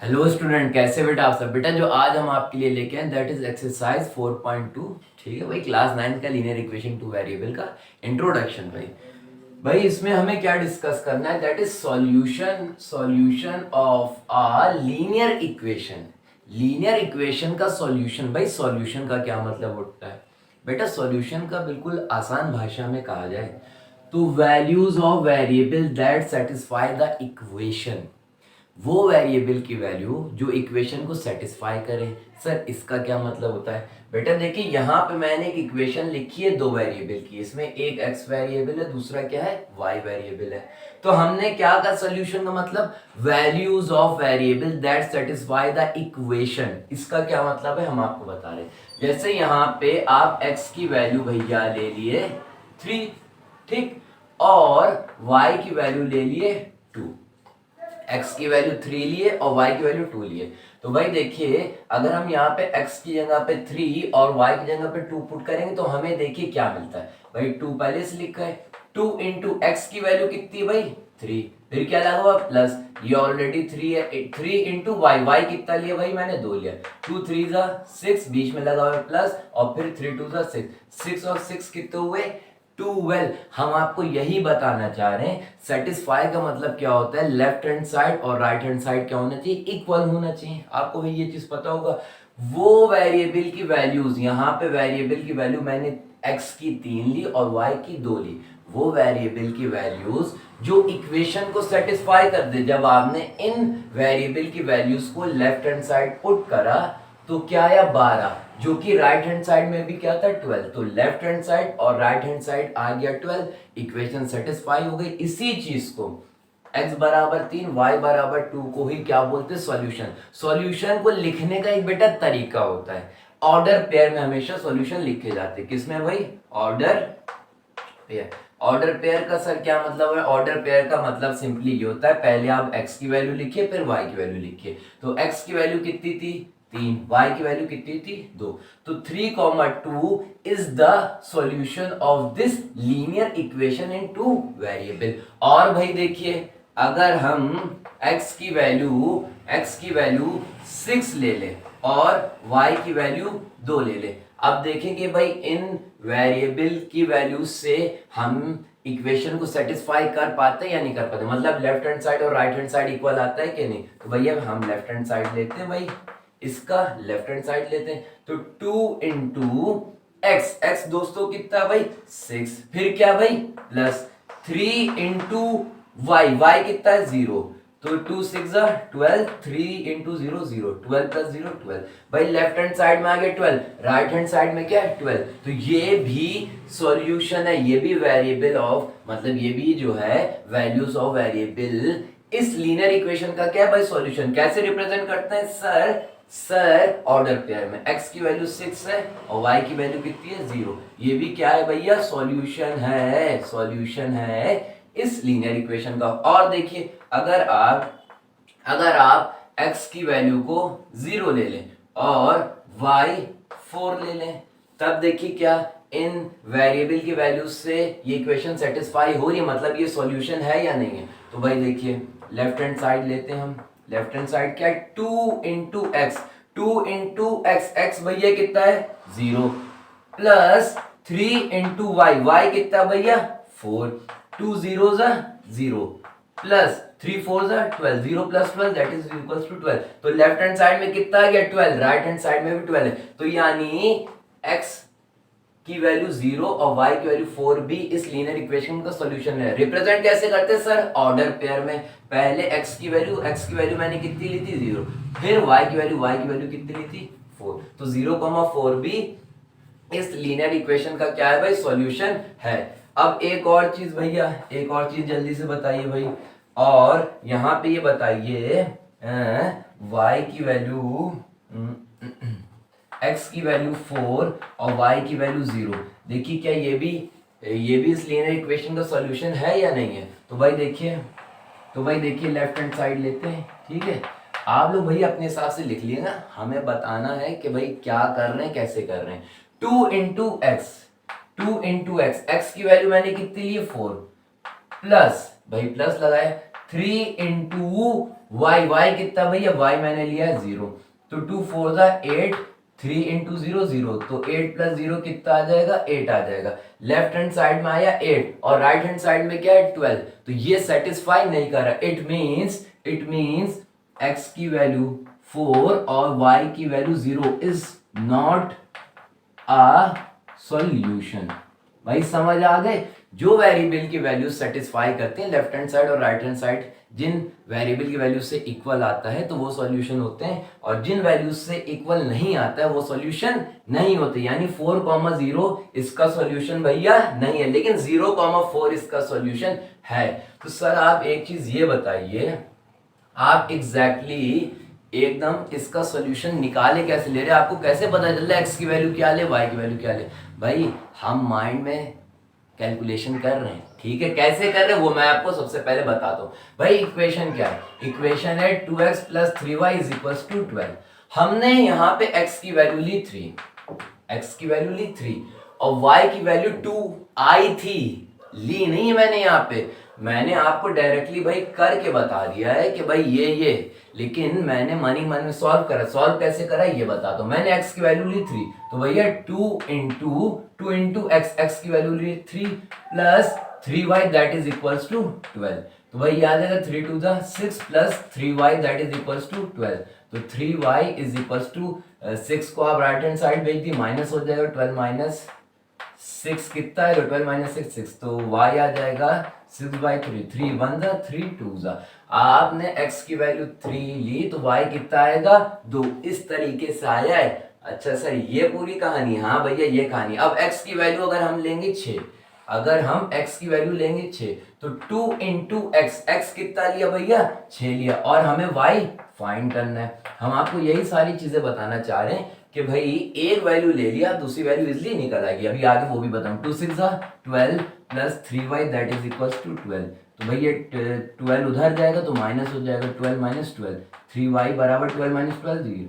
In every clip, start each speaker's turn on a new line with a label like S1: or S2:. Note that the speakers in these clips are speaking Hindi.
S1: हेलो स्टूडेंट, कैसे बेटा आप सब। बेटा जो आज हम आपके लिए लेके आए दैट इज एक्सरसाइज 4.2। ठीक है भाई, क्लास 9 का लीनियर इक्वेशन टू वेरिएबल का इंट्रोडक्शन। भाई इसमें हमें क्या डिस्कस करना है, that is solution of a linear equation. Linear equation का सॉल्यूशन। भाई सॉल्यूशन का क्या मतलब होता है बेटा? सॉल्यूशन का बिल्कुल आसान भाषा में कहा जाए तो values of variable that satisfy the equation. वो वेरिएबल की वैल्यू जो इक्वेशन को सेटिस्फाई करे। सर इसका क्या मतलब होता है? बेटा देखिए, यहाँ पे मैंने एक इक्वेशन लिखी है दो वेरिएबल की। इसमें एक x वेरिएबल है, दूसरा क्या है, y वेरिएबल है। तो हमने क्या का सोल्यूशन का मतलब values of variable that satisfy the equation. इसका क्या मतलब है हम आपको बता रहे हैं। जैसे यहाँ पे आप x की वैल्यू भैया ले लिए 3, ठीक, और y की वैल्यू ले लिए 2। x की वैल्यू 3 लिए और y की वैल्यू 2 लिए। तो भाई देखिए, अगर हम यहाँ पे x की जगह पे 3 और y की जगह पे 2 पुट करेंगे तो हमें देखिए क्या मिलता है। भाई 2 पहले से लिखा है, 2 इंटू एक्स की वैल्यू कितनी है भाई 3, फिर क्या लगा हुआ प्लस, ये ऑलरेडी 3 है, 3 इंटू वाई कितना लिया भाई मैंने 2 लिया, 2 3 जा 6, बीच में लगा हुआ है प्लस, और फिर 3 2 जा 6, 6 और 6 कितने हुए 12। हम आपको यही बताना चाह रहे हैं सेटिस्फाई का मतलब क्या होता है, लेफ्ट हैंड साइड और राइट हैंड साइड क्या होना चाहिए, इक्वल होना चाहिए। आपको भी ये चीज पता होगा। वो वेरिएबल की वैल्यूज, यहाँ पे वेरिएबल की वैल्यू मैंने x की 3 ली और y की 2 ली। वो वेरिएबल की वैल्यूज जो इक्वेशन को सेटिस्फाई कर दे, जब आपने इन वेरिएबल की वैल्यूज को लेफ्ट हैंड साइड पुट करा तो क्या आया 12, जो कि राइट हैंड साइड में भी क्या था 12। तो लेफ्ट हैंड साइड और राइट हैंड साइड आ गया 12, इक्वेशन सेटिस्फाई हो गई। इसी चीज को x बराबर 3 y बराबर 2 को ही क्या बोलते हैं, सॉल्यूशन। सॉल्यूशन को लिखने का एक बेटा तरीका होता है, ऑर्डर पेयर में हमेशा सॉल्यूशन लिखे जाते हैं। किसमें भाई, ऑर्डर पेयर। ऑर्डर पेयर का सर क्या मतलब है? ऑर्डर पेयर का मतलब सिंपली ये होता है, पहले आप x की वैल्यू लिखिए फिर y की वैल्यू लिखिए। तो x की वैल्यू कितनी थी 3, y की वैल्यू कितनी थी 2। तो 3, 2 is the solution of this linear equation in two variable. और भाई देखिए, अगर हम x की वैल्यू 6 ले ले और y की वैल्यू 2 ले ले, अब देखेंगे भाई इन वेरिएबल की वैल्यू से हम इक्वेशन को सेटिस्फाई कर पाते हैं या नहीं कर पाते, मतलब लेफ्ट हैंड साइड और राइट हैंड साइड इक्वल आता है कि नहीं। तो भैया हम लेफ्ट हैंड साइड लेते हैं, भाई इसका लेफ्ट हैंड साइड लेते हैं। तो 2 इंटू एक्स दोस्तों कितना भाई 6, फिर क्या भाई प्लस 3 इंटू वाई कितना है 0। तो 2 6 12, 3 इंटू 0 0, 12 प्लस 0 12। भाई लेफ्ट हैंड साइड में आ गया 12, राइट हैंड साइड में क्या है 12। तो ये भी सॉल्यूशन है, ये भी वेरिएबल ऑफ, मतलब ये भी जो है वैल्यूज ऑफ वेरिएबल इस लीनियर इक्वेशन का क्या है भाई सॉल्यूशन। कैसे रिप्रेजेंट करते हैं सर ऑर्डर पेयर में x की वैल्यू 6 है और y की वैल्यू कितनी है 0। ये भी क्या है भैया, सॉल्यूशन है इस लीनियर इक्वेशन का। और देखिए, अगर आप x की वैल्यू को 0 ले लें और y 4 ले लें, तब देखिए क्या इन वेरिएबल की वैल्यू से ये इक्वेशन सेटिस्फाई हो रही है, मतलब ये सॉल्यूशन है या नहीं है। तो भाई देखिए, लेफ्ट हैंड साइड लेते हैं हम। लेफ्ट हैंड साइड क्या है 2 into x, 2 into x, x भैया कितना है 0, प्लस 3 इंटू वाई, वाई कितना भैया 4, 2 0 0, plus 3 4 12, 0 plus 12 that is equals to 12। तो लेफ्ट हैंड साइड में कितना आ गया 12, राइट हैंड साइड में भी 12 है। तो यानी x की वैल्यू 0 और y की वैल्यू 4 भी इस लीनियर इक्वेशन का सॉल्यूशन है। रिप्रेजेंट कैसे करते हैं सर, ऑर्डर पेयर में। पहले x की वैल्यू मैंने कितनी ली थी 0, फिर y की वैल्यू कितनी ली थी 4। तो 0,4 भी इस लीनियर इक्वेशन का क्या है भाई, सॉल्यूशन है। अब एक और चीज भैया, एक और चीज जल्दी से बताइए भाई, और यहाँ पे ये बताइए y की वैल्यू x की वैल्यू 4 और y की वैल्यू 0, देखिए क्या ये भी इस लीनियर इक्वेशन का सॉल्यूशन है या नहीं है। तो भाई देखिए लेफ्ट हैंड साइड लेते हैं, ठीक है। आप लोग भाई अपने हिसाब से लिख लिए ना, हमें बताना है कि भाई क्या कर रहे हैं, कैसे कर रहे हैं। 2 इंटू एक्स, एक्स की वैल्यू मैंने कितनी ली 4, प्लस भाई प्लस लगाए 3 इंटू वाई, वाई कितना भैया, वाई मैंने लिया है 0, तो 2 4 जा 8, 3 इंटू 0 0, तो 8 प्लस 0 कितना आ जाएगा, 8 आ जाएगा। लेफ्ट हैंड साइड में आया 8 और राइट हैंड साइड में क्या है 12, तो ये सेटिस्फाई नहीं कर रहा। इट मीन्स x की वैल्यू 4 और y की value 0 is not a solution. भाई समझ आ गए, जो वेरिएबल की वैल्यू सेटिस्फाई करते हैं लेफ्ट हैंड साइड और राइट हैंड साइड, जिन वेरिएबल की वैल्यू से इक्वल आता है तो वो सॉल्यूशन होते हैं, और जिन वैल्यू से इक्वल नहीं आता है वो सॉल्यूशन नहीं होते। यानी 4,0 इसका सॉल्यूशन भैया नहीं है, लेकिन 0,4 इसका सॉल्यूशन है। तो सर आप एक चीज ये बताइए, आप एग्जैक्टली एकदम इसका सॉल्यूशन निकाले कैसे ले रहे हैं, आपको कैसे पता चल रहा है x की वैल्यू क्या ले, y की वैल्यू क्या ले? भाई हम माइंड में कैलकुलेशन कर रहे हैं, ठीक है, कैसे कर रहे हैं वो मैं आपको सबसे पहले बताता हूँ। भाई इक्वेशन क्या है, इक्वेशन है 2x plus 3y is equal to 12। हमने यहाँ पे x की वैल्यू ली 3, x की वैल्यू ली 3 और y की वैल्यू 2 आई थी, ली नहीं है मैंने यहाँ पे, मैंने आपको डायरेक्टली भाई करके बता दिया है कि भाई ये, लेकिन मैंने मन ही मन में सॉल्व करा। सॉल्व कैसे करा ये बता दो। मैंने x की वैल्यू ली 3, तो भैया 2 इंटू x की वैल्यू ली 3 plus 3y that is equals to 12। तो भाई याद है 3 to the 6 plus 3y that is equals to 12। तो 3y इज इक्वल्स टू 6 को आप राइट हैंड साइड भेज दी, माइनस हो जाएगा 12 माइनस 6 कितना है, 12 माइनस 6 6, तो y आ जाएगा 6/3, 3 1 जा 3 2 जा। आपने x की वैल्यू 3 ली तो y कितना आएगा 2, इस तरीके से आया है। अच्छा सर ये पूरी कहानी, हाँ भैया ये कहानी। अब x की वैल्यू अगर हम लेंगे 6, अगर हम x की वैल्यू लेंगे 6 तो 2 इंटू x कितना लिया भैया 6 लिया, और हमें y फाइंड करना है। हम आपको यही सारी चीजें बताना चाह रहे हैं कि भाई एक वैल्यू ले लिया दूसरी वैल्यू इजिली निकल आएगी। अभी आगे वो भी बताऊं। 2 6 12 plus 3y that is equals to 12, तो भाई ये 12 उधर जाएगा तो माइनस हो जाएगा, 12 माइनस 12, 3y बराबर 12 माइनस 12 0,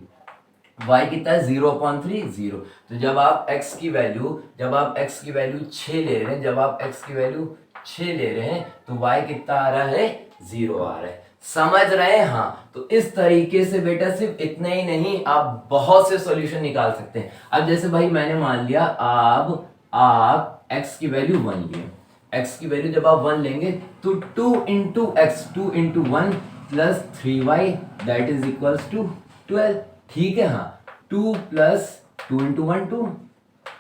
S1: y कितना है 0/3 0। तो जब आप x की वैल्यू 6 ले रहे हैं, जब आप x की वैल्यू 6 ले रहे हैं तो y कितना आ रहा है 0 आ रहा है। समझ रहे हैं? हाँ, तो इस तरीके से बेटा सिर्फ इतना ही नहीं, आप बहुत से सॉल्यूशन निकाल सकते हैं। अब जैसे भाई मैंने मान लिया आप x की वैल्यू 1 लिए, x की वैल्यू जब आप 1 लेंगे तो 2 into 1 plus 3y that is equals to 12, ठीक है। हाँ, 2 plus 2 into 1 2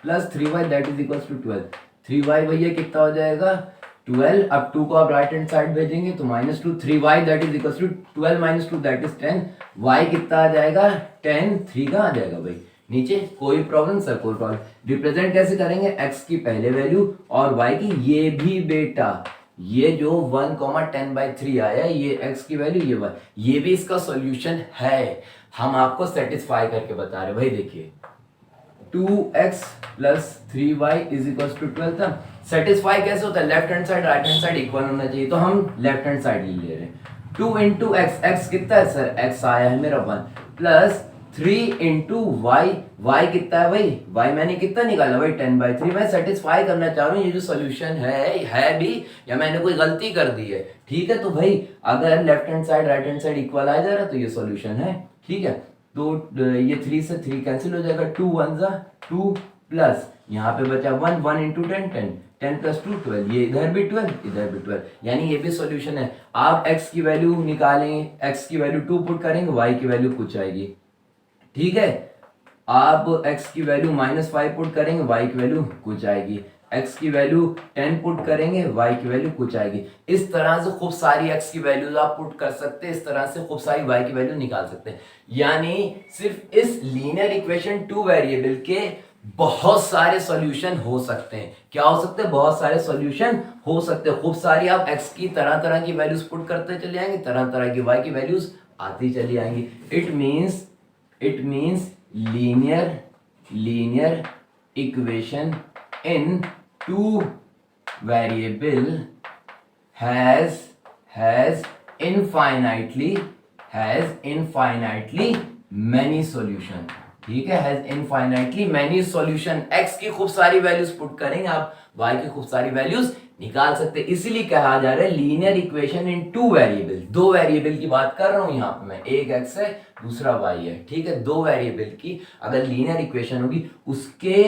S1: plus 3y that is equals to 12, 3y भैया कितना हो जाएगा 12। अब 2 को आप राइट हैंड साइड भेजेंगे तो -2, 3y that is equals to 12 minus 2 that is 10, y कितना आ जाएगा 10, 3 का आ जाएगा भाई नीचे। कोई प्रॉब्लम सर? कोई प्रॉब्लम। रिप्रेजेंट कैसे करेंगे, x की पहले वैल्यू और y की, ये भी बेटा ये जो 1,10/3 आया ये x की वैल्यू, ये y, ये भी इसका सॉल्यूशन है। हम आपको सेटिस्फाई करके बता रहे भाई। देखिए 2x plus 3y is equal to 12 था। सेटिस्फाई कैसे होता है, left hand side right hand side equal होना चाहिए, तो हम लेफ्ट हैंड साइड ले रहे हैं। 2 इंटू x कितना है सर, x आया है मेरा 1, प्लस 3 इंटू y कितना है भाई, y मैंने कितना निकाला भाई 10/3। मैं सेटिस्फाई करना चाह रहा हूँ ये जो सोल्यूशन है भी, या मैंने कोई गलती कर दी है, ठीक है। तो भाई अगर left hand side right hand side equal आ जा रहा तो ये सोल्यूशन है, ठीक है। तो ये 3 से 3 कैंसिल हो जाएगा, 2 1 जा 2 प्लस यहाँ पे बचा 1 इंटू 10 10 प्लस 2 12, ये इधर भी 12 इधर भी 12, यानी ये भी सॉल्यूशन है। आप x की वैल्यू निकालेंगे, x की वैल्यू 2 पुट करेंगे, y की वैल्यू कुछ आएगी, ठीक है। आप x की वैल्यू -5 पुट करेंगे, y की वैल्यू कुछ आएगी, x की वैल्यू 10 पुट करेंगे, y की वैल्यू कुछ आएगी। इस तरह से खूब सारी x की वैल्यूज आप पुट कर सकते हैं, इस तरह से खूब सारी y की वैल्यू निकाल सकते हैं। यानी सिर्फ इस लीनियर इक्वेशन 2 वेरिएबल के बहुत सारे सॉल्यूशन हो सकते हैं। क्या हो सकते हैं? बहुत सारे सॉल्यूशन हो सकते हैं। खूब सारी आप x की तरह तरह की वैल्यूज पुट करते चले जाएंगे, तरह तरह की y की वैल्यूज आती चली आएंगी। It means linear equation in 2 variable has infinitely many solution, ठीक है। has infinitely many solution, x की खूब सारी वैल्यूज पुट करेंगे आप, y की खूब सारी वैल्यूज निकाल सकते, इसीलिए कहा जा रहा है linear equation in two variable. दो वेरिएबल की बात कर रहा हूं यहाँ पे मैं, एक एक्स है दूसरा वाई है, ठीक है। दो वेरिएबल की अगर लीनियर इक्वेशन होगी उसके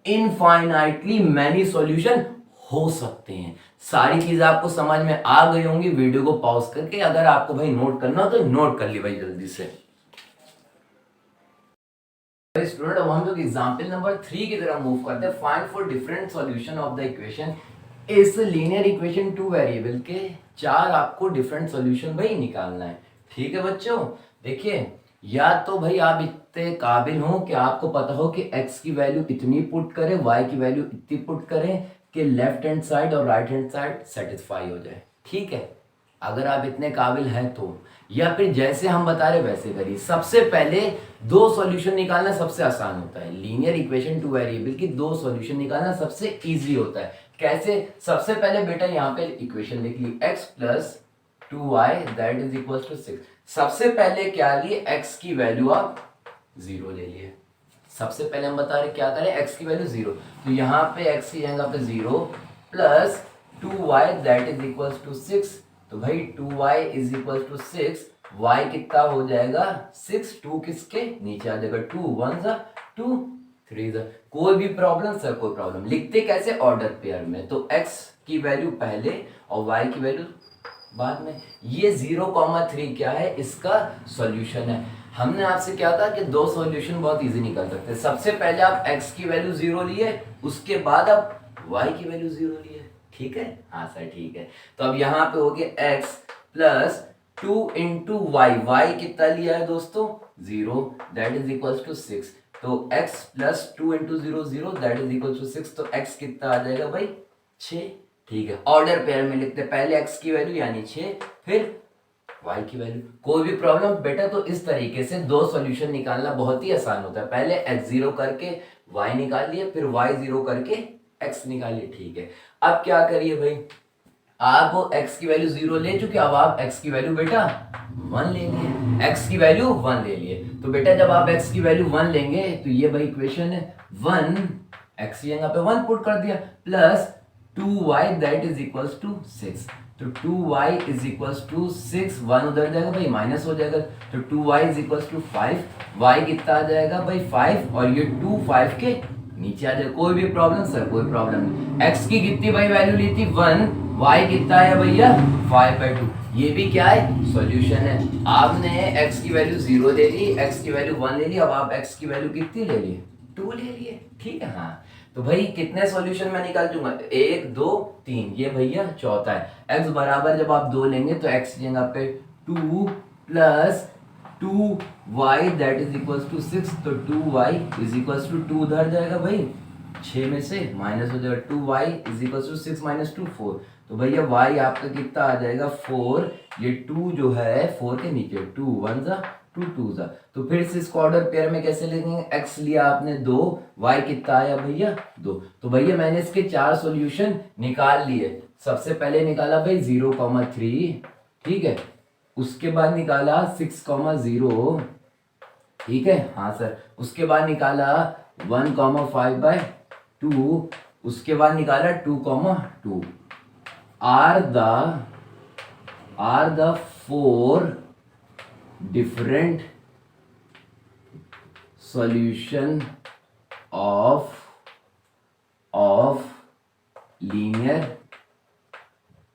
S1: इनफाइनाइटली मैनी सॉल्यूशन हो सकते हैं। सारी चीजें आपको समझ में आ गई होंगी। वीडियो को पॉज करके अगर आपको भाई नोट करना हो तो नोट कर ली भाई जल्दी से। स्टूडेंट अब हम लोग एग्जांपल नंबर 3 की तरफ मूव करते हैं। Find for different solution of the equation. इस लीनियर इक्वेशन टू वेरिएबल के चार आपको डिफरेंट सॉल्यूशन भाई निकालना है, ठीक है बच्चों। देखिए, या तो भाई आप इतने काबिल हो कि आपको पता हो कि x की वैल्यू इतनी पुट करें, y की वैल्यू इतनी पुट करें कि लेफ्ट हैंड साइड और राइट हैंड साइड सेटिस्फाई हो जाए, ठीक है। अगर आप इतने काबिल हैं तो, या फिर जैसे हम बता रहे वैसे करिए। सबसे पहले दो सॉल्यूशन निकालना सबसे आसान होता है। लीनियर इक्वेशन टू वेरिएबल की दो सॉल्यूशन निकालना सबसे इजी होता है। कैसे? सबसे पहले बेटा यहाँ पे इक्वेशन लिख ली, x plus 2y that is equal to 6। सबसे पहले क्या लिए? x की वैल्यू आप 0 ले लिए। सबसे पहले हम बता रहे क्या करें, x की वैल्यू 0, तो यहाँ पे x की जगह पे 0 plus 2y that is equal to 6। तो भाई 2y is equal to 6, y कितना हो जाएगा 6, 2 किसके नीचे आ जाएगा, 2 1 जा 2 3 जा। कोई भी प्रॉब्लम सर? कोई प्रॉब्लम। लिखते कैसे? ऑर्डर पेयर में। तो x की वैल्यू पहले और y की वैल्यू बाद में। ये 0,3 क्या है? इसका सॉल्यूशन है। हमने आपसे क्या कहा कि दो सॉल्यूशन बहुत इजी निकल सकते हैं। सबसे पहले आप x की वैल्यू 0 लिए, उसके बाद आप y की वैल्यू 0 लिए, ठीक है। हाँ सर ठीक है। तो अब यहाँ पे हो गया x plus 2 into y. Y कितना लिया है दोस्तों? 0 दैट इज इक्वल टू 6। तो x plus 2 into 0 0 that is equal to 6। तो x कितना आ जाएगा भाई? 6, ठीक है। ऑर्डर पेयर में लिखते, पहले x की वैल्यू यानी 6, फिर y की वैल्यू। कोई भी प्रॉब्लम बेटा? तो इस तरीके से दो सॉल्यूशन निकालना बहुत ही आसान होता है। पहले x 0 करके y निकाल लिए, फिर y 0 करके x निकालिए, ठीक है। अब क्या करिए भाई, आप x की वैल्यू 0 ले चुके, अब आप x की वैल्यू बेटा 1 ले लिए। x की वैल्यू 1 ले लिए, तो बेटा जब आप x की वैल्यू 1 लेंगे तो ये भाई इक्वेशन है 1, x की जगह पे 1 पुट कर दिया, plus 2y that is equals to 6। तो 2y इज इक्वल्स टू 6, 1 उधर जाएगा भाई माइनस हो जाएगा, तो 2y is equals to 5। y कितना आ जाएगा भाई 5, और ये 2 5 के नीचे आ जाएगा। कोई भी प्रॉब्लम सर? कोई प्रॉब्लम नहीं। x की कितनी भाई वैल्यू ली थी? 1, y कितना है भैया 5/2। ये भी क्या है? सॉल्यूशन है। आपने x की वैल्यू 0 ले ली, x की वैल्यू 1 ले ली, अब आप x की वैल्यू कितनी ले लिए? 2 ले लिए, ठीक है। हाँ, तो भाई कितने सॉल्यूशन मैं निकाल दूंगा? 1 2 3, ये भैया चौथा है। x बराबर जब आप 2 लेंगे तो x की जगह पे 2 plus 2y that is equals to 6। तो 2y इज इक्वल्स टू 2 उधर जाएगा भाई, 6 में से माइनस हो जाएगा, 2y is equals to 6 minus 2 4। तो भैया y आपका कितना आ जाएगा 4। ये 2 जो है 4 के नीचे, 2 1 जा 2 2 जा। तो फिर से इसको ऑर्डर पेयर में कैसे लिखेंगे? x लिया आपने 2, y कितना आया भैया 2। तो भैया मैंने इसके 4 सॉल्यूशन निकाल लिए। सबसे पहले निकाला भाई 0,3, ठीक है। उसके बाद निकाला 6,0, ठीक है। हाँ सर। उसके बाद निकाला 1,5/2, उसके बाद निकाला 2,2। are the 4 different solution of linear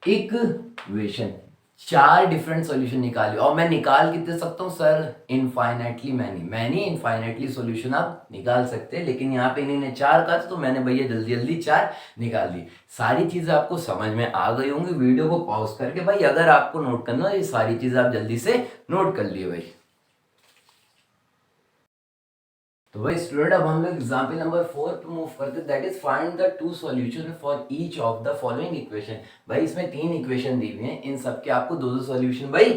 S1: equation. 4 different solution निकाले, और मैं निकाल कितने सकता हूँ sir? Infinitely many infinitely solution आप निकाल सकते हैं, लेकिन यहाँ पे इन्होंने 4 का, तो मैंने भैया जल्दी जल्दी 4 निकाल दी। सारी चीजें आपको समझ में आ गई होंगी। वीडियो को पॉज करके भाई अगर आपको नोट करना हो, ये सारी चीजें आप जल्दी से नोट कर लिए भाई। तो भाई स्टूडेंट अब हम लोग एग्जाम्पल नंबर 4 पे मूव करते हैं, that is find the 2 solution for each of the following equation. भाई इसमें 3 इक्वेशन दी हुई हैं, इन सब के आपको 2 सॉल्यूशन भाई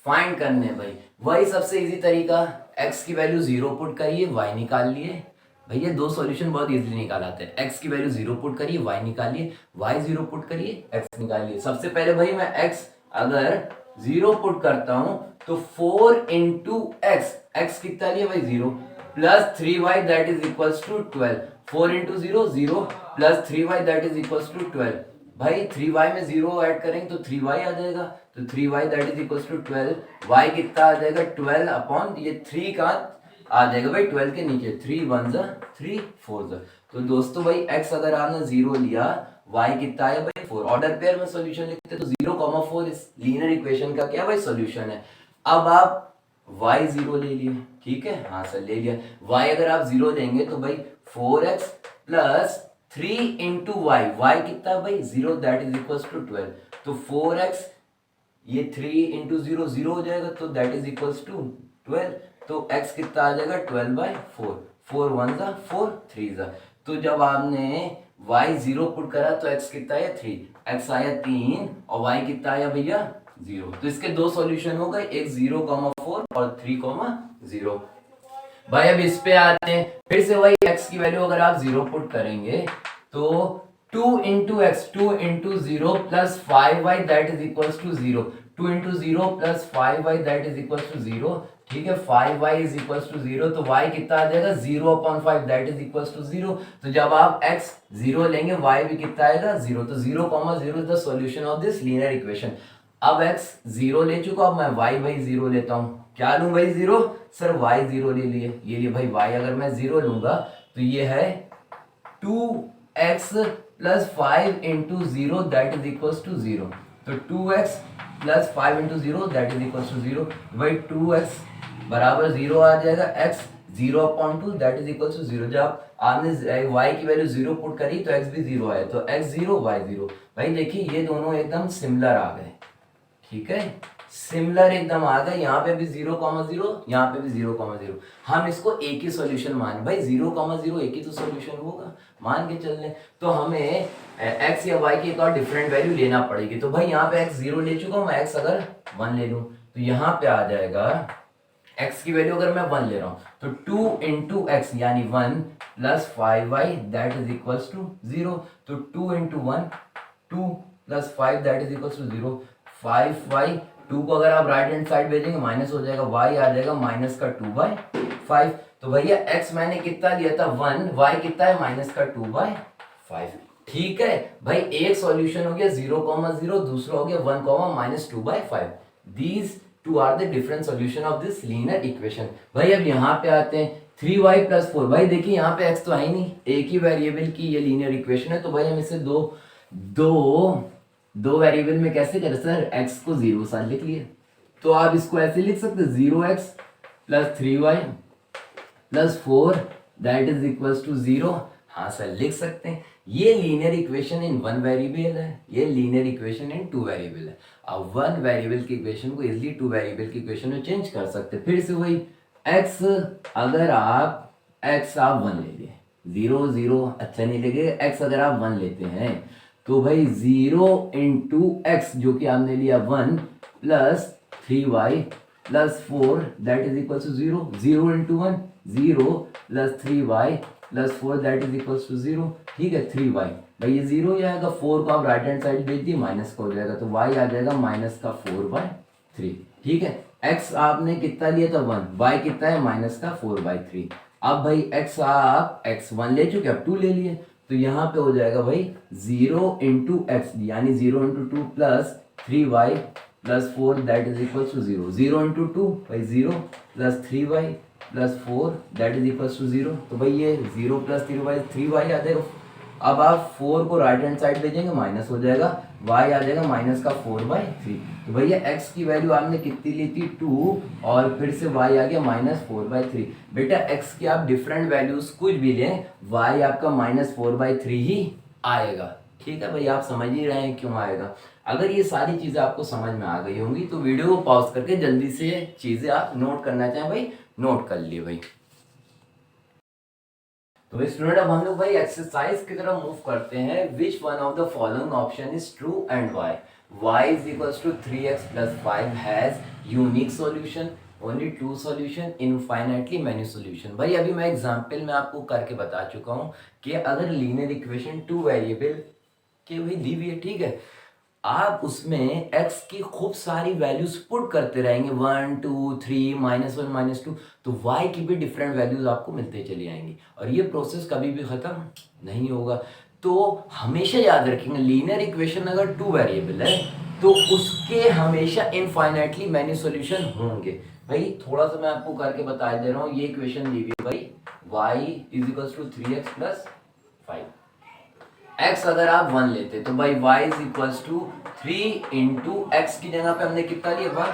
S1: फाइंड करने हैं भाई। वही सबसे इजी तरीका, x की वैल्यू 0 पुट करिए, y निकाल लिए। भैया 2 सॉल्यूशन बहुत इजीली निकाल आते हैं। x की वैल्यू 0 पुट करिए, y निकालिए, y 0 पुट करिए, x निकालिए। सबसे पहले भाई मैं x अगर 0 पुट करता हूं तो 4 इंटू x कितना लिया भाई 0, plus 3y that is equals to 12। 4 into 0 0 plus 3y that is equals to 12। भाई 3y में 0 ऐड करेंगे तो 3y आ जाएगा, तो 3y that is equal to 12, y कितना आ जाएगा 12 अपॉन ये 3 का आ जाएगा भाई 12 के नीचे, 3 1 जा 3 4 जा। तो दोस्तों भाई x अगर आपने 0 लिया, y कितना आया भाई 4, ऑर्डर पेयर में सॉल्यूशन लिखते तो 0,4 इस लीनियर इक्वेशन का क्या भाई सॉल्यूशन है। अब आप y 0 ले लिए, ठीक है, हाँ सर ले लिया। y अगर आप 0 लेंगे तो भाई 4x plus 3 into y, y कितना भाई 0 दैट इज इक्वल टू 12, तो 4x ये 3 इंटू 0 0 हो जाएगा तो दैट इज इक्वल टू 12, तो x कितना आ जाएगा 12/4, 4 1 जा 4 3 जा। तो जब आपने y 0 पुट करा तो x कितना आया 3, x आया 3 और y कितना आया भैया 0। तो इसके दो सॉल्यूशन हो गए, एक 0,4 और 3,0। भाई अब इस पे आते हैं, फिर से वही x की वैल्यू अगर आप 0 पुट करेंगे तो 2 into x 2 into 0 plus 5y that is equal to 0, 2 into 0 plus 5y that is equal to 0, ठीक है, 5y इज इक्वल टू 0, तो y कितना आ जाएगा 0/5 दैट इज इक्वल टू 0। तो जब आप x 0 लेंगे y भी कितना आएगा 0, तो 0,0 is the solution of this linear equation. अब x 0 ले चुका, अब मैं y भाई 0 लेता हूँ, क्या लूं भाई 0, सर y 0 ले लिए, ये लिए भाई y अगर मैं 0 लूंगा तो ये है 2x plus 5 into 0 that is equal to 0, तो 2x plus 5 into 0 that is equal to 0, भाई 2x बराबर 0 आ जाएगा, x 0/2 that is equal to 0। जब आपने y की वैल्यू 0 पुट करी तो x भी 0 आया, तो x 0 y 0। भाई देखिए ये दोनों एकदम सिमिलर आ गए, ठीक है, सिमिलर एकदम आ गए, यहाँ पे भी 0,0, यहाँ पे भी 0,0, हम इसको एक ही सॉल्यूशन मान, भाई 0,0 एक ही तो सॉल्यूशन होगा, मान के चल लें। तो हमें x या y की एक और डिफरेंट वैल्यू लेना पड़ेगी, तो भाई यहाँ पे x 0 ले चुका हूँ मैं, x अगर 1 ले लूँ तो यहाँ पे आ जाएगा x की वैल्यू अगर मैं 1 ले रहा हूँ तो 2 इंटू एक्स यानी 1 plus 5y that is equal to 0, तो 2 into 1 2 plus 5 that is equal to 0, 5y 2 को अगर आप राइट हैंड साइड भेजेंगे माइनस हो जाएगा, y आ जाएगा माइनस का 2/5। तो भैया x मैंने कितना लिया था 1, y कितना है माइनस का 2/5, ठीक है भाई। एक सॉल्यूशन हो गया 0,0, दूसरा हो गया 1, minus 2/5, these two are the different solution of this linear equation. भाई अब यहाँ पे आते हैं 3y प्लस 4, भाई देखिए यहाँ पे x तो है ही नहीं, एक ही वेरिएबल की ये लीनियर इक्वेशन है, तो भाई हम इसे दो वेरिएबल में कैसे करें सर, x को 0 साथ लिख लिए, तो आप इसको ऐसे लिख सकते 0x plus 3y plus 4 that is equal to 0, हाँ सर लिख सकते हैं। ये लीनियर इक्वेशन इन 1 वेरिएबल है, ये लीनियर इक्वेशन इन 2 वेरिएबल है। अब 1 वेरिएबल की इक्वेशन को इजिली 2 वेरिएबल की इक्वेशन में चेंज कर सकते हैं। फिर से वही x अगर आप 1 ले लिए, 0 0 अच्छा नहीं लगेगा, x अगर आप 1 लेते हैं तो भाई 0 इंटू एक्स जो कि आपने लिया 1 plus 3y plus 4 that is equal to 0, 0 into 1 0 plus 3y plus 4 that is equal to 0, ठीक है, 3y भाई ये 0 ही आएगा, 4 को आप राइट हैंड साइड भेज दिए माइनस का हो जाएगा, तो y आ जाएगा माइनस का 4/3, ठीक है। x आपने कितना लिया था 1, y कितना है माइनस का 4/3। अब भाई x आप x1 ले चुके, अब 2 ले लिए, तो यहाँ पे हो जाएगा भाई 0 इंटू एक्स यानी 0 into 2 plus 3y plus 4 that is equal to 0, 0 into 2 भाई 0 plus 3y plus 4 that is equal to 0, तो भाई ये 0 प्लस 3y आ जाएगा। अब आप 4 को राइट हैंड साइड भेजेंगे माइनस हो जाएगा, y आ जाएगा माइनस का 4/3, तो भैया x की वैल्यू आपने कितनी ली थी 2 और फिर से y आ गया माइनस 4/3। बेटा x की आप डिफरेंट वैल्यूज कुछ भी लें y आपका माइनस 4/3 ही आएगा, ठीक है भाई, आप समझ ही रहे हैं क्यों आएगा। अगर ये सारी चीजें आपको समझ में आ गई होंगी तो वीडियो को पॉज करके जल्दी से चीजें आप नोट करना चाहें भाई नोट कर लिए भाई। तो स्टूडेंट अब हम लोग भाई एक्सरसाइज की तरफ मूव करते हैं। Which one of the following option is true and y. y is equals to 3x plus 5 has unique solution, only two solution, infinitely many solution। भाई अभी मैं एग्जांपल में आपको करके बता चुका हूँ कि अगर लीनियर इक्वेशन 2 वेरिएबल के हुई दी हुई है, ठीक है, आप उसमें x की खूब सारी वैल्यूज पुट करते रहेंगे 1 2 3 -1 -2, तो y की भी डिफरेंट वैल्यूज आपको मिलते चली आएंगी और ये प्रोसेस कभी भी ख़त्म नहीं होगा। तो हमेशा याद रखेंगे लीनियर इक्वेशन अगर टू वेरिएबल है तो उसके हमेशा इनफाइनाइटली मैनी सॉल्यूशन होंगे। भाई थोड़ा सा मैं आपको करके बता दे रहा हूँ, ये इक्वेशन ली हुई है भाई y is equal to 3x plus 5। x अगर आप 1 लेते तो भाई y is equal to 3 into x की जगह पे हमने कितना लिया 1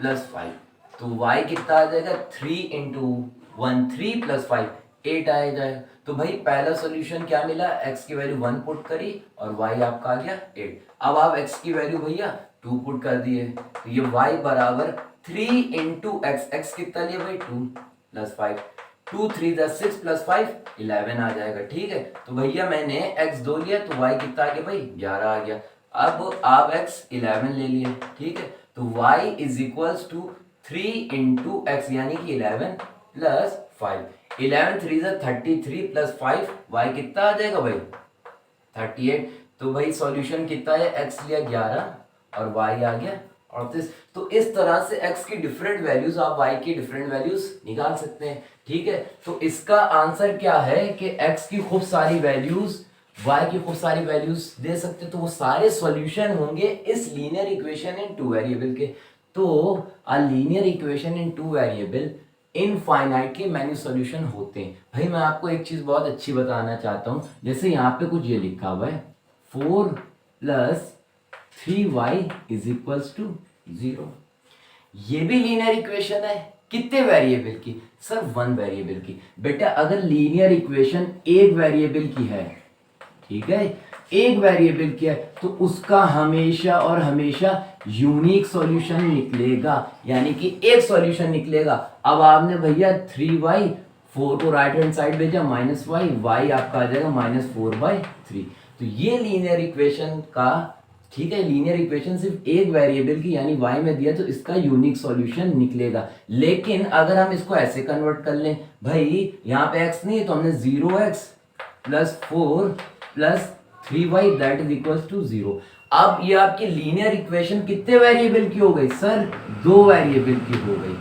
S1: प्लस 5, तो y कितना आ जाएगा 3 इंटू 1 3 प्लस 5 8 आ जाएगा। तो भाई पहला सॉल्यूशन क्या मिला, x की वैल्यू 1 पुट करी और y आपका आ गया 8। अब आप x की वैल्यू भैया 2 पुट कर दिए, तो ये y बराबर 3 इंटू एक्स, एक्स कितना लिया भाई 2 प्लस 5, 2 3 10 6 प्लस 5 11 आ जाएगा। ठीक है, तो भैया मैंने x 2 लिया तो y कितना आ गया भाई 11 आ गया। अब आप x 11 ले लिए, ठीक है, तो y is equals to 3 into x यानी कि 11 प्लस 5, 11 3 33 प्लस 5 y कितना आ जाएगा भाई 38। तो भाई सॉल्यूशन कितना है, x लिया 11 और y आ गया 38। तो इस तरह से x की डिफरेंट वैल्यूज आप y की डिफरेंट वैल्यूज निकाल सकते हैं। ठीक है, तो इसका आंसर क्या है कि x की खूब सारी वैल्यूज y की खूब सारी वैल्यूज दे सकते हैं, तो वो सारे सॉल्यूशन होंगे इस linear equation in two variable के। तो a linear equation in two variable infinitely many solution होते हैं। भाई मैं आपको एक चीज बहुत अच्छी बताना चाहता हूं, जैसे यहाँ पे कुछ ये लिखा हुआ है 4 plus 3y is equals to 0, ये भी लीनियर इक्वेशन है। कितने वेरिएबल की सर, 1 वेरिएबल की। बेटा अगर लीनियर इक्वेशन एक वेरिएबल की है, ठीक है, एक वेरिएबल की है, तो उसका हमेशा और हमेशा यूनिक सॉल्यूशन निकलेगा, यानी कि एक सॉल्यूशन निकलेगा। अब आपने भैया 3y 4 को राइट हैंड साइड भेजा माइनस वाई, y आपका आ जाएगा -4/3। तो ये लीनियर इक्वेशन का, ठीक है, लीनियर इक्वेशन सिर्फ एक वेरिएबल की यानी y में दिया तो इसका यूनिक सॉल्यूशन निकलेगा। लेकिन अगर हम इसको ऐसे कन्वर्ट कर लें, भाई यहाँ पे x नहीं है तो हमने 0x plus 4 plus 3y that is equal to 0। अब ये आपकी लीनियर इक्वेशन कितने वेरिएबल की हो गई सर, 2 वेरिएबल की हो गई।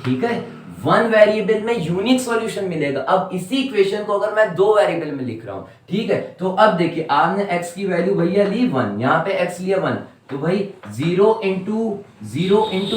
S1: ठीक है, 1 वेरिएबल में यूनिक सॉल्यूशन मिलेगा। अब इसी इक्वेशन को अगर मैं 2 वेरिएबल में लिख रहा हूं, ठीक है, तो अब देखिए आपने x की वैल्यू भैया ली 1, यहाँ पे x लिया 1, तो भाई 0 इंटू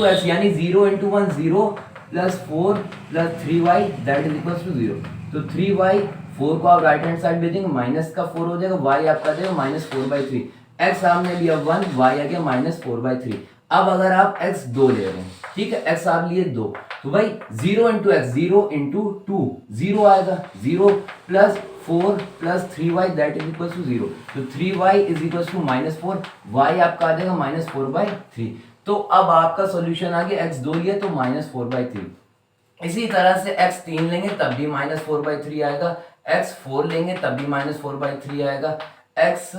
S1: एक्स यानी 0 into 1 0 plus 4 plus 3y that is equal to 0। तो 3y 4 को आप राइट हैंड साइड भेजेंगे माइनस का 4 हो जाएगा, y आपका देगा -4/3, x आपने लिया 1, y आ गया -4/3। अब अगर आप x 2 ले रहे हैं, ठीक है, x आप लिए 2, तो भाई 0 इंटू एक्स 0 इंटू 2 0 आएगा, 0 plus 4 plus 3y that is equal to 0। तो 3y is equal to -4, y आपका आ जाएगा -4/3। तो अब आपका सॉल्यूशन आ गया, x 2 लिया तो -4/3। इसी तरह से x 3 लेंगे तब भी -4/3 आएगा, x 4 लेंगे तब भी -4/3 आएगा, x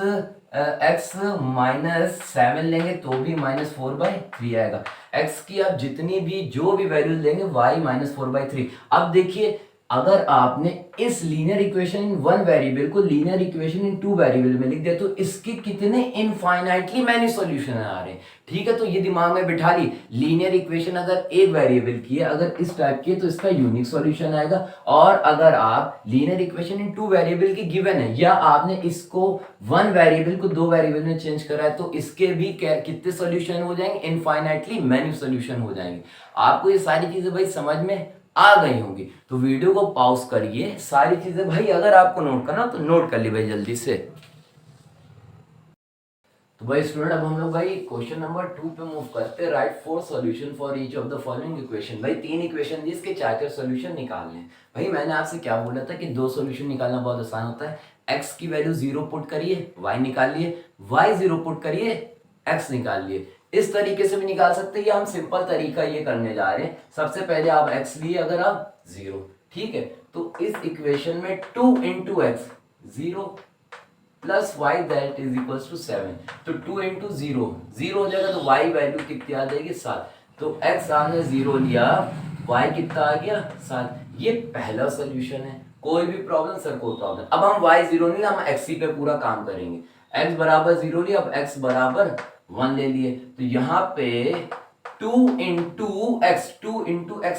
S1: -7 लेंगे तो भी -4/3 आएगा। x की आप जितनी भी जो भी वैल्यूज लेंगे y -4/3। अब देखिए अगर आपने इस लीनियर इक्वेशन इन 1 वेरिएबल को लीनियर इक्वेशन इन 2 वेरिएबल में लिख दिया तो इसके कितने इनफाइनाइटली मैनी सॉल्यूशन आ रहे हैं। ठीक है, तो ये दिमाग में बिठा ली, लीनियर इक्वेशन अगर एक वेरिएबल की है, अगर इस टाइप की है तो इसका यूनिक सॉल्यूशन आएगा। और अगर आप लीनियर इक्वेशन इन 2 वेरिएबल की गिवन है या आपने इसको 1 वेरिएबल को 2 वेरिएबल में चेंज करा है, तो इसके भी कितने सॉल्यूशन हो जाएंगे, इनफाइनाइटली मैनी सॉल्यूशन हो जाएंगे। आपको ये सारी चीजें भाई समझ में आ गई होंगी, तो वीडियो को पॉज करिए, सारी चीजें भाई अगर आपको नोट करना तो नोट कर ली भाई जल्दी से। तो भाई स्टूडेंट अब हम लोग भाई क्वेश्चन नंबर 2 पे मूव करते हैं। Right 4 solution for each of the following equation. भाई 3 इक्वेशन जिसके 4 सॉल्यूशन निकालने हैं। भाई मैंने आपसे क्या बोला था कि 2 सॉल्यूशन निकालना बहुत आसान होता है। x की वैल्यू 0 पुट करिए, y निकाल लिए, y 0 पुट करिए, x निकाल लिए। इस तरीके से भी निकाल सकते हैं, या हम सिंपल तरीका ये करने जा रहे हैं। सबसे पहले आप x लिए अगर आप 0, ठीक है, तो इस इक्वेशन में 2 into x 0 plus y that is equals to 7, तो 2 इंटू 0 0 हो जाएगा, तो y वैल्यू कितनी आ जाएगी 7। तो x आपने 0 लिया, y कितना आ गया 7। ये पहला सोल्यूशन है। कोई भी प्रॉब्लम सर, कोई प्रॉब्लम। अब हम y 0 नहीं, हम x पे पूरा काम करेंगे। x बराबर 0 लिया, अब x बराबर 1 ले लिए, तो यहाँ पे 2 इंटू एक्स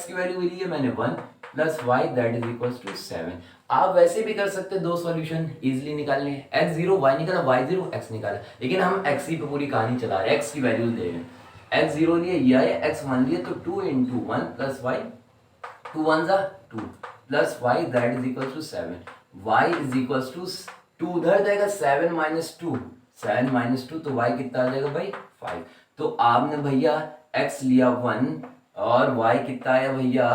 S1: की वैल्यू ली है मैंने 1 plus y that is equal to 7। आप वैसे भी कर सकते हैं, दो सॉल्यूशन इजीली निकालने हैं, x जीरो वाई निकाला, y जीरो x निकाला, लेकिन हम x ही पे पूरी कहानी चला रहे हैं, x की वैल्यू दे रहे हैं, x जीरो लिए ये आया, x वन लिए, तो 2 into one plus y, 2 one जा 2 plus Y that is equal to 7, y is equal to 2 उधर जाएगा 7 माइनस 2, 7 माइनस 2 तो y कितना आ जाएगा भाई 5। तो आपने भैया x लिया 1 और y कितना आया भैया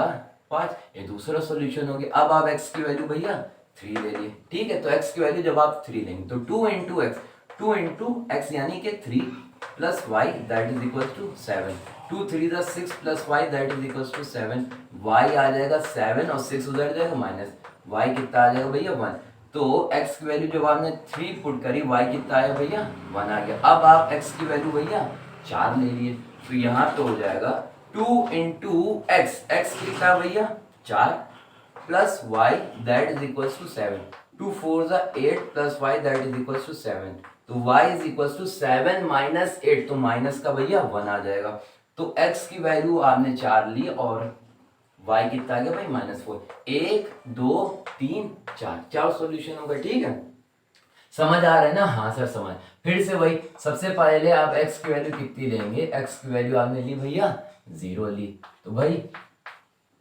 S1: 5, ये दूसरा सॉल्यूशन हो गया। अब आप x की वैल्यू भैया 3 ले लिए, ठीक है, तो x की वैल्यू जब आप 3 लेंगे तो 2 इंटू एक्स, 2 इंटू एक्स यानी कि 3 plus Y that is equal to 7, 2 3 जा 6 plus Y that is equal to 7, Y आ जाएगा 7 और 6 उधर जाएगा माइनस, वाई कितना आ जाएगा भैया 1। तो x की वैल्यू जब आपने 3 पुट करी, y कितना आया भैया 1 आ गया। अब आप x की वैल्यू भैया 4 ले लिए, तो यहाँ तो हो जाएगा 2 इंटू एक्स, एक्स कितना भैया 4 plus Y that is equal to 7, 2 4 जा 8 plus Y that is equal to 7, तो y is equal to 7 minus 8, तो माइनस का भैया 1 आ जाएगा। तो x की वैल्यू आपने 4 ली और y कितना आ गया भाई -4, 1 2 3 4, 4 सॉल्यूशन होगा, ठीक है, समझ आ रहा है ना? हाँ सर समझ। फिर से वही, सबसे पहले आप x की वैल्यू कितनी लेंगे, x की वैल्यू आपने ली भैया 0 ली, तो भाई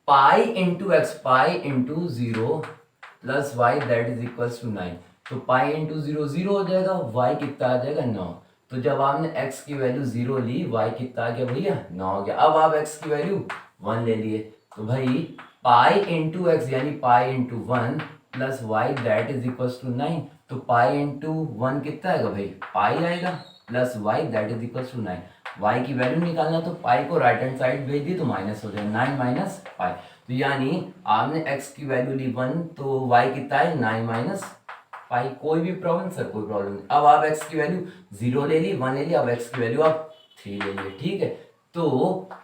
S1: pi into x, pi into 0 plus Y that is equal to 9, तो पाई इंटू 0 0 हो जाएगा, y कितना आ जाएगा 9। तो जब आपने x की वैल्यू 0 ली, y कितना आ गया भैया 9 हो गया। अब आप x की वैल्यू 1 ले लिए, तो भाई पाई इंटू एक्स यानी pi into 1 plus Y that is equal to 9, तो पाई इंटू 1 कितना आएगा भाई पाई आएगा, plus Y that is equal to 9, y की वैल्यू निकालना, तो पाई को राइट हैंड साइड भेज दी तो माइनस हो जाए, 9 माइनस पाई, तो यानी आपने x की वैल्यू ली 1 तो y कितना है 9 माइनस पाई। कोई भी प्रॉब्लम सर? कोई प्रॉब्लम नहीं। अब आप x की वैल्यू 0 ले ली, 1 ले ली, अब x की वैल्यू आप 3 ले लिए, ठीक है, तो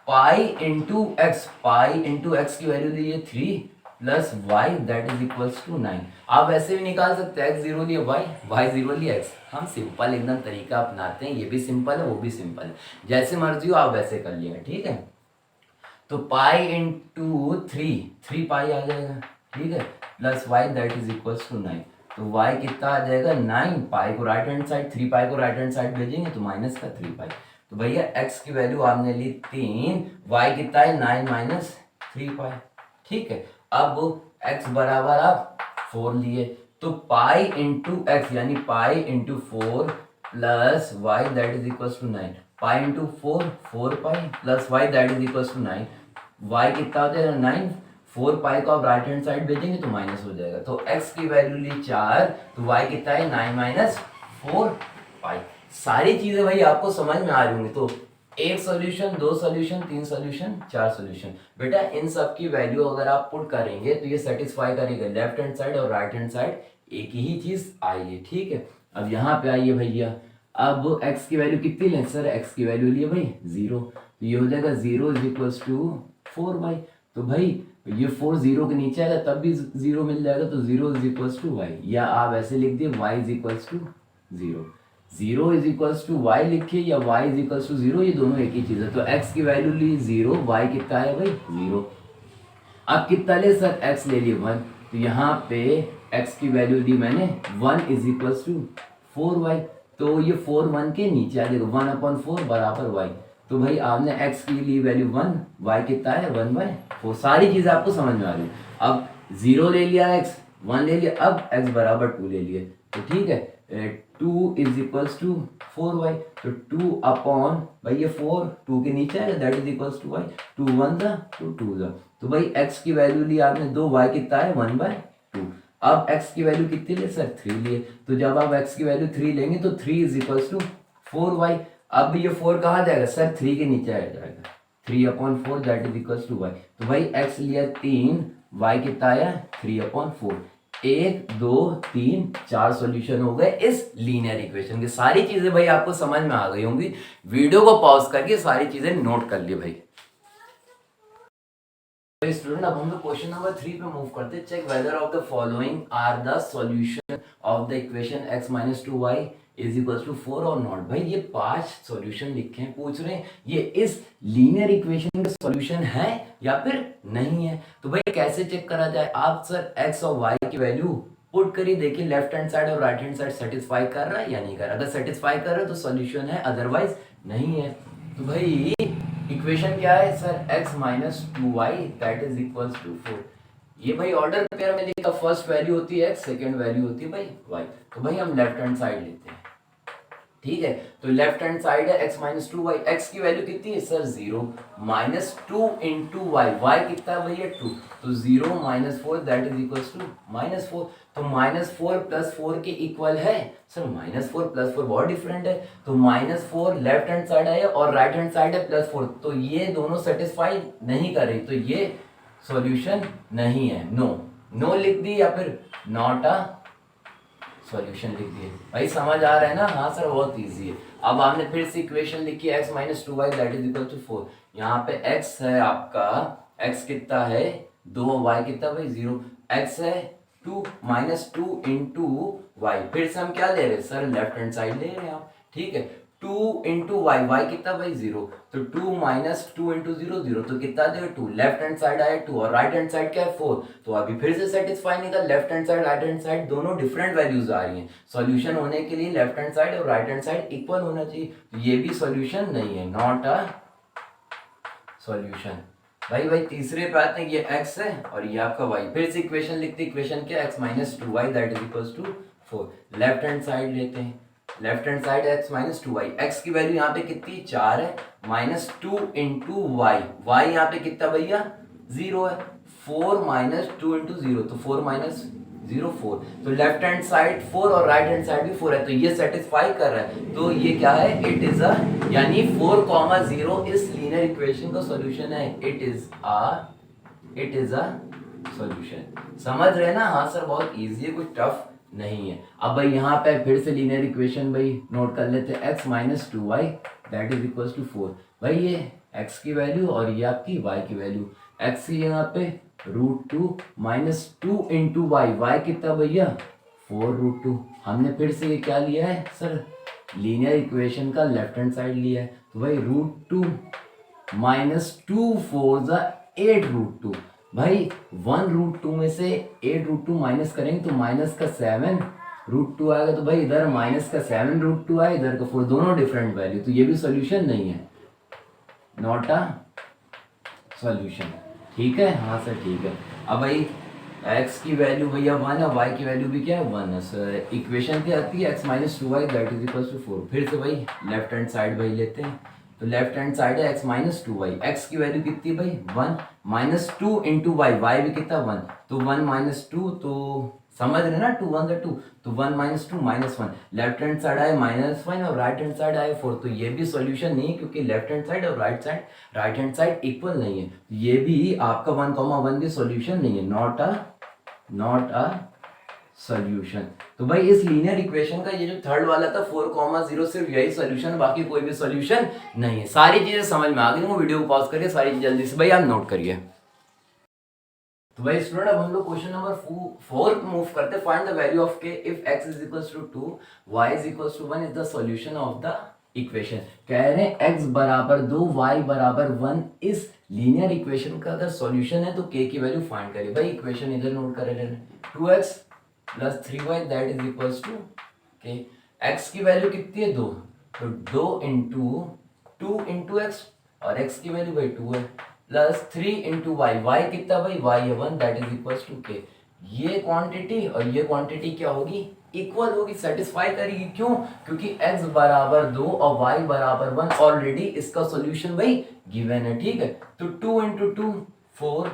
S1: pi into x, pi into x की वैल्यू ली 3 plus Y that is equal to 9। आप ऐसे भी निकाल सकते हैं, x 0 लिए y 0 लिए x, हम सिंपल एकदम तरीका अपनाते हैं, ये भी सिंपल है वो भी सिंपल है, जैसे मर्जी हो आप वैसे कर लिया, ठीक है। तो पाई इंटू 3 पाई आ जाएगा, ठीक है, plus Y that is equal to 9, तो y कितना आ जाएगा 9, पाई को राइट हैंड साइड, 3 पाई को राइट हैंड साइड भेजेंगे तो माइनस का 3 पाई, तो भैया x की वैल्यू आपने ली 3, y कितना है 9 माइनस 3 पाई, ठीक है। अब x बराबर आप 4 लिए, तो पाई इंटू एक्स यानी pi into 4 plus Y that is equal to 9, pi into 4 pi plus Y that is equal to 9, y कितना हो जाएगा 9, 4 पाई को आप राइट हैंड साइड भेजेंगे तो माइनस हो जाएगा, तो x की वैल्यू ली 4, तो y कितना है 9 माइनस 4 पाई। सारी चीजें भाई आपको समझ में आ रही होंगी, तो एक सॉल्यूशन, दो सॉल्यूशन, तीन सॉल्यूशन, चार सॉल्यूशन, बेटा इन सब की वैल्यू अगर आप पुट करेंगे तो ये सेटिस्फाई करेगा लेफ्ट हैंड साइड और राइट हैंड साइड एक ही चीज आई है, ठीक है। अब यहाँ पे आइए भैया, अब x की वैल्यू कितनी लें सर, x की वैल्यू लिए भाई 0, तो ये हो जाएगा 0 इज इक्वल टू 4 बाई, तो भाई ये 4 0 के नीचे आएगा तब भी 0 मिल जाएगा, तो 0 इज इक्वल टू वाई, या आप ऐसे लिख दिए y is equal to 0, 0 is equal to y लिखिए या y इज इक्वल टू 0, ये दोनों एक ही चीज है। तो x की वैल्यू ली 0, y कितना है भाई 0, अब कितना ले सर x ले लिए 1, तो यहाँ पे x की वैल्यू दी मैंने 1 इज इक्वल टू 4y, तो ये 4 1 के नीचे आ जाएगा, 1/4 बराबर y, तो भाई आपने x की ली वैल्यू 1, y कितना है 1/4, सारी चीजें आपको समझ में आ रही है। अब 0 ले लिया x, 1 ले लिया, अब x बराबर 2 ले लिए, तो ठीक है, 2 इज इक्वल टू 4y, तो 2 अपॉन भाई ये 4 2 के नीचे है that is equal to y, 2 1 जा तो 2 जा, तो भाई x की वैल्यू ली आपने 2, y कितना है 1/2, अब x की वैल्यू कितनी लिए सर 3 लिए, तो जब आप x की वैल्यू 3 लेंगे तो 3 इज इक्वल टू 4y, अब ये 4 कहाँ जाएगा सर 3 के नीचे आ जाएगा, 3/4 that is equal to y, तो भाई x लिया 3, y कितना आया 3/4, 1 2 3 4 सॉल्यूशन हो गए इस लीनियर इक्वेशन की। सारी चीजें भाई आपको समझ में आ गई होंगी, वीडियो को पॉज करके सारी चीजें नोट कर ली भाई। स्टूडेंट अब हम लोग क्वेश्चन नंबर 3 पे मूव करते हैं। Check whether of the following are the solution of the equation x - 2y is equals to 4 और नॉट। भाई ये 5 सॉल्यूशन लिखे हैं, पूछ रहे हैं ये इस लीनियर इक्वेशन का सॉल्यूशन है या फिर नहीं है। तो भाई कैसे चेक करा जाए, आप सर एक्स और वाई की वैल्यू पुट करिए, देखिए लेफ्ट हैंड साइड और राइट हैंड साइड सेटिस्फाई कर रहा है या नहीं कर रहा। अगर सेटिस्फाई कर रहा है तो सॉल्यूशन है, अदरवाइज नहीं है। तो भाई इक्वेशन क्या है sir, x minus 2y that is equals to 4। ये भाई ऑर्डर पेयर में लिखा, फर्स्ट वैल्यू होती है x, सेकंड वैल्यू होती है भाई y। तो भाई हम लेफ्ट हैंड साइड लेते हैं, ठीक है। तो लेफ्ट हैंड साइड है x माइनस 2y, x की वैल्यू कितनी है sir 0, minus 2 into y, y कितना है भैया 2, तो 0 minus 4 that is equals to minus 4। तो माइनस 4 प्लस 4 के इक्वल है सर, माइनस 4 प्लस 4 बहुत डिफरेंट है। तो माइनस 4 लेफ्ट हैंड साइड है और राइट हैंड साइड है प्लस 4, तो ये दोनों सेटिस्फाई नहीं कर रही, तो ये सॉल्यूशन नहीं है, नो। नो लिख दी या फिर नॉट अ सॉल्यूशन लिख दिए। भाई समझ आ रहा है ना, हाँ सर बहुत इजी है। अब आपने फिर से इक्वेशन लिखी है x minus 2y that is equal to 4। यहाँ पे x है आपका, x कितना है 2, y कितना भाई 0, x है 2 माइनस 2 इंटू वाई। फिर से हम क्या ले रहे हैं सर, लेफ्ट हैंड साइड ले रहे हैं आप, ठीक है। 2 इंटू वाई, वाई कितना भाई 0, तो 2 माइनस 2 इंटू 0 0, तो कितना देगा 2, लेफ्ट हैंड साइड आया 2 और राइट हैंड साइड क्या है 4। तो अभी फिर से सेटिस्फाई नहीं कर, left hand side right hand side दोनों डिफरेंट वैल्यूज आ रही हैं। सॉल्यूशन होने के लिए लेफ्ट हैंड साइड और राइट हैंड साइड इक्वल होना चाहिए, तो ये भी सॉल्यूशन नहीं है, नॉट अ सॉल्यूशन। भाई तीसरे पे आते हैं, ये x है और ये आपका y। फिर से इक्वेशन लिखते हैं, इक्वेशन क्या x minus 2y that is equals to 4। Left hand side लेते हैं, left hand side x minus 2y, x की वैल्यू यहाँ पे कितनी 4 है, माइनस 2 इंटू वाई, वाई यहाँ पे कितना भैया 0 है, 4 माइनस 2 इंटू 0, तो 4 माइनस 0 4। तो लेफ्ट हैंड साइड 4 और राइट हैंड साइड भी 4 है, तो ये सेटिस्फाई कर रहा है, तो ये क्या है, इट इज अ, यानी 4,0 इस लीनियर इक्वेशन का सॉल्यूशन है, इट इज अ सॉल्यूशन। समझ रहे ना, हाँ सर बहुत इजी है, कुछ टफ नहीं है। अब भाई यहाँ पे फिर से लीनियर इक्वेशन भाई नोट कर लेते हैं, x minus 2y that is equals to 4। भाई ये x की वैल्यू और ये आपकी y की वैल्यू, x की यहाँ पे √2 माइनस 2 इंटू वाई, वाई कितना भैया 4√2। हमने फिर से ये क्या लिया है सर, लीनियर इक्वेशन का लेफ्ट हैंड साइड लिया है, तो भाई √2 माइनस 2 4 8√2। भाई 1√2 में से 8√2 माइनस करेंगे तो माइनस का 7√2 आएगा, तो भाई इधर माइनस का 7√2 आए, इधर का 4, दोनों डिफरेंट वैल्यू, तो ये भी सॉल्यूशन नहीं है, नॉट अ सॉल्यूशन, ठीक है। हाँ सर ठीक है। अब भाई x की वैल्यू भैया 1 है, y की वैल्यू भी क्या है 1 है सर। इक्वेशन क्या आती है x minus 2y that is equal to 4। फिर से भाई लेफ्ट हैंड साइड भाई लेते हैं, तो लेफ्ट हैंड साइड है x माइनस 2y, x की वैल्यू कितनी है भाई 1 माइनस 2 इंटू वाई, वाई भी कितना 1, तो 1 माइनस 2, तो समझ रहे ना 2 1 2, तो 1 minus 2 minus 1, left hand side आए -1 और राइट हैंड साइड आए 4, तो ये भी सॉल्यूशन नहीं है क्योंकि लेफ्ट हैंड साइड और राइट हैंड साइड इक्वल नहीं है, ये भी आपका 1,1 भी सॉल्यूशन नहीं है, नॉट अ सॉल्यूशन। तो भाई इस लीनियर इक्वेशन का ये जो थर्ड वाला था 4,0 सिर्फ यही सॉल्यूशन, बाकी कोई भी सॉल्यूशन नहीं है। सारी चीजें समझ में आ गई, वो वीडियो को पॉज करिए, सारी चीजें जल्दी से भाई आप नोट करिए। तो भाई स्टूडेंट अब हम लोग क्वेश्चन नंबर 4 मूव करते हैं, find the value of k if x is equals to 2 y is equals to 1 is the solution of the equation. कह रहे हैं x बराबर 2 y बराबर 1 इस लीनियर इक्वेशन का अगर सॉल्यूशन है तो k की वैल्यू फाइंड करिए। भाई इक्वेशन इधर नोट कर लेना, 2x plus 3y that is equals to k। x की वैल्यू कितनी है 2, तो 2 इंटू 2 इंटू एक्स, और x की वैल्यू भाई 2 है, प्लस 3 इंटू वाई, वाई कितना भाई y है 1 that is equals to k। ये क्वांटिटी और ये क्वांटिटी क्या होगी, इक्वल होगी, सेटिस्फाई करेगी। क्यों, क्योंकि x बराबर 2 और y बराबर 1 ऑलरेडी इसका सॉल्यूशन भाई गिवन है, ठीक है। तो 2 into 2 4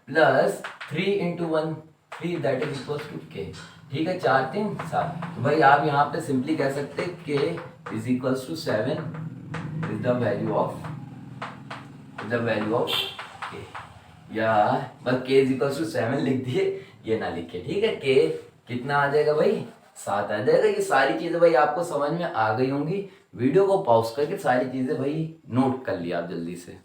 S1: plus 3 into 1 3 that is equals to k, ठीक है। 4 3 7, तो भाई आप यहाँ पे सिंपली कह सकते हैं k is equals to 7 is the value of k, या बस k इज इक्वल्स टू 7 लिख दिए, ये ना लिखे, ठीक है। k कितना आ जाएगा भाई 7 आ जाएगा। ये सारी चीजें भाई आपको समझ में आ गई होंगी, वीडियो को पॉज करके सारी चीजें भाई नोट कर लिया आप जल्दी से।